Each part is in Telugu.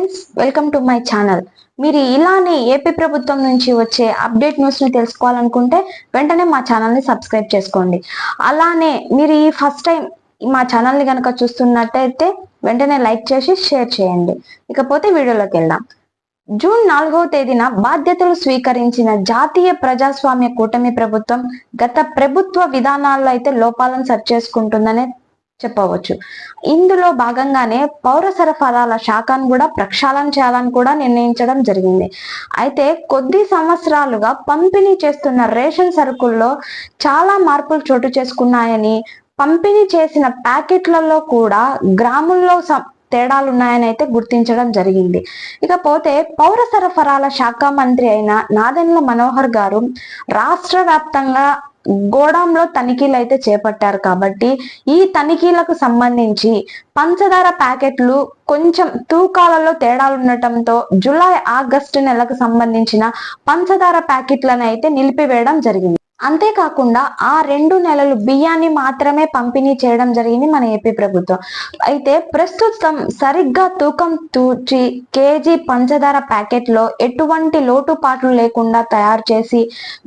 Friends, welcome to my channel. మీరు ఇలానే ఏపీ ప్రభుత్వం నుంచి వచ్చే అప్డేట్ న్యూస్ ని తెలుసుకోవాలనుకుంటే వెంటనే మా ఛానల్ ని సబ్స్క్రైబ్ చేసుకోండి. అలానే మీరు ఈ ఫస్ట్ టైం మా ఛానల్ ని కనుక చూస్తున్నట్టయితే వెంటనే లైక్ చేసి షేర్ చేయండి. ఇకపోతే వీడియోలోకి వెళ్దాం. జూన్ 4వ తేదీన బాధ్యతలు స్వీకరించిన జాతీయ ప్రజాస్వామ్య కూటమి ప్రభుత్వం గత ప్రభుత్వ విధానాల్లో అయితే లోపాలను సరిచేసుకుంటుందనే చెప్పవచ్చు. ఇందులో భాగంగానే పౌర సరఫరాల శాఖను కూడా ప్రక్షాళన చేయాలని కూడా నిర్ణయించడం జరిగింది. అయితే కొద్ది సంవత్సరాలుగా పంపిణీ చేస్తున్న రేషన్ సరుకుల్లో చాలా మార్పులు చోటు చేసుకున్నాయని, పంపిణీ చేసిన ప్యాకెట్లలో కూడా గ్రాముల్లో తేడాలున్నాయని అయితే గుర్తించడం జరిగింది. ఇకపోతే పౌర సరఫరాల శాఖ మంత్రి అయిన నాదెండ్ల మనోహర్ గారు రాష్ట్ర వ్యాప్తంగా గోడాంలో తనిఖీలు అయితే చేపట్టారు. కాబట్టి ఈ తనిఖీలకు సంబంధించి పంచదార ప్యాకెట్లు కొంచెం తూకాలలో తేడాలు ఉండటంతో జూలై ఆగస్టు నెలకు సంబంధించిన పంచదార ప్యాకెట్లను అయితే నిలిపివేయడం జరిగింది. అంతేకాకుండా ఆ 2 నెలలు బియ్యాన్ని మాత్రమే పంపిణీ చేయడం జరిగింది మన ఏపీ ప్రభుత్వం. అయితే ప్రస్తుతం సరిగ్గా తూకం తూచి కేజీ పంచదార ప్యాకెట్ లో ఎటువంటి లోటుపాట్లు లేకుండా తయారు చేసి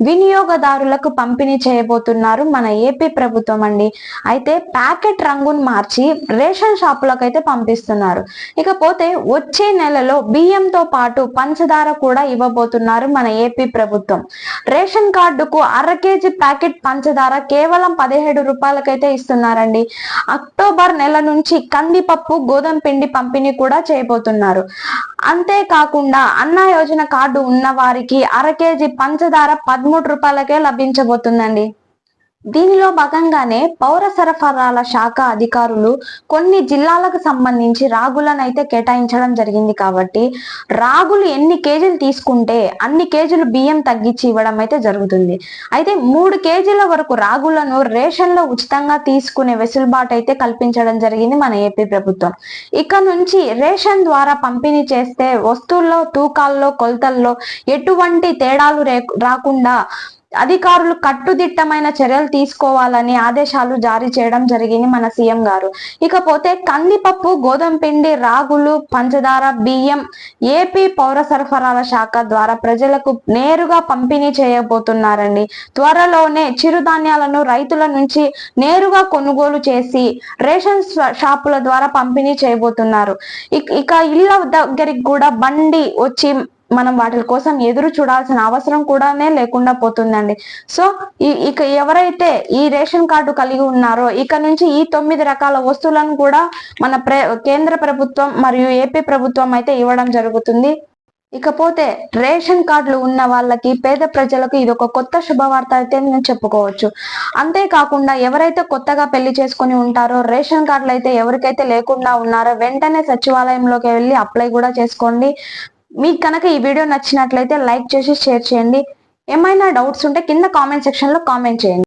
వినియోగదారులకు పంపిణీ చేయబోతున్నారు మన ఏపీ ప్రభుత్వం అండి. అయితే ప్యాకెట్ రంగును మార్చి రేషన్ షాపులకు అయితే పంపిస్తున్నారు. ఇకపోతే వచ్చే నెలలో బియ్యంతో పాటు పంచదార కూడా ఇవ్వబోతున్నారు మన ఏపీ ప్రభుత్వం. రేషన్ కార్డుకు కేజీ ప్యాకెట్ పంచదార కేవలం 17 రూపాయలకైతే ఇస్తున్నారండి. అక్టోబర్ నెల నుంచి కందిపప్పు, గోధుమ పిండి పంపిణీ కూడా చేయబోతున్నారు. అంతేకాకుండా అన్న యోజన కార్డు ఉన్న వారికి కేజీ పంచదార 13 రూపాయలకే లభించబోతుందండి. దీనిలో భాగంగానే పౌర సరఫరాల శాఖ అధికారులు కొన్ని జిల్లాలకు సంబంధించి రాగులను అయితే కేటాయించడం జరిగింది. కాబట్టి రాగులు ఎన్ని కేజీలు తీసుకుంటే అన్ని కేజీలు బియ్యం తగ్గించి ఇవ్వడం అయితే జరుగుతుంది. అయితే 3 కేజీల వరకు రాగులను రేషన్ లో ఉచితంగా తీసుకునే వెసులుబాటు అయితే కల్పించడం జరిగింది మన ఏపీ ప్రభుత్వం. ఇక నుంచి రేషన్ ద్వారా పంపిణీ చేస్తే వస్తువుల్లో, తూకాల్లో, కొలతల్లో ఎటువంటి తేడాలు రాకుండా అధికారులు కట్టుదిట్టమైన చర్యలు తీసుకోవాలని ఆదేశాలు జారీ చేయడం జరిగింది మన సీఎం గారు. ఇకపోతే కందిపప్పు, గోధుమ పిండి, రాగులు, పంచదార, బియ్యం ఏపీ పౌర సరఫరాల శాఖ ద్వారా ప్రజలకు నేరుగా పంపిణీ చేయబోతున్నారండి. త్వరలోనే చిరుధాన్యాలను రైతుల నుంచి నేరుగా కొనుగోలు చేసి రేషన్ షాపుల ద్వారా పంపిణీ చేయబోతున్నారు. ఇక ఇళ్ళ దగ్గరికి కూడా బండి వచ్చి మనం వాటి కోసం ఎదురు చూడాల్సిన అవసరం కూడానే లేకుండా పోతుందండి. సో ఇక ఎవరైతే ఈ రేషన్ కార్డు కలిగి ఉన్నారో ఇక నుంచి ఈ 9 రకాల వస్తువులను కూడా మన కేంద్ర ప్రభుత్వం మరియు ఏపీ ప్రభుత్వం అయితే ఇవ్వడం జరుగుతుంది. ఇకపోతే రేషన్ కార్డులు ఉన్న వాళ్ళకి, పేద ప్రజలకు ఇది ఒక కొత్త శుభవార్త అయితే నేను చెప్పుకోవచ్చు. అంతేకాకుండా ఎవరైతే కొత్తగా పెళ్లి చేసుకుని ఉంటారో, రేషన్ కార్డులు అయితే ఎవరికైతే లేకుండా ఉన్నారో వెంటనే సచివాలయంలోకి వెళ్ళి అప్లై కూడా చేసుకోండి. మీకు కనుక ఈ వీడియో నచ్చినట్లయితే లైక్ చేసి షేర్ చేయండి. ఏమైనా డౌట్స్ ఉంటే కింద కామెంట్ సెక్షన్ లో కామెంట్ చేయండి.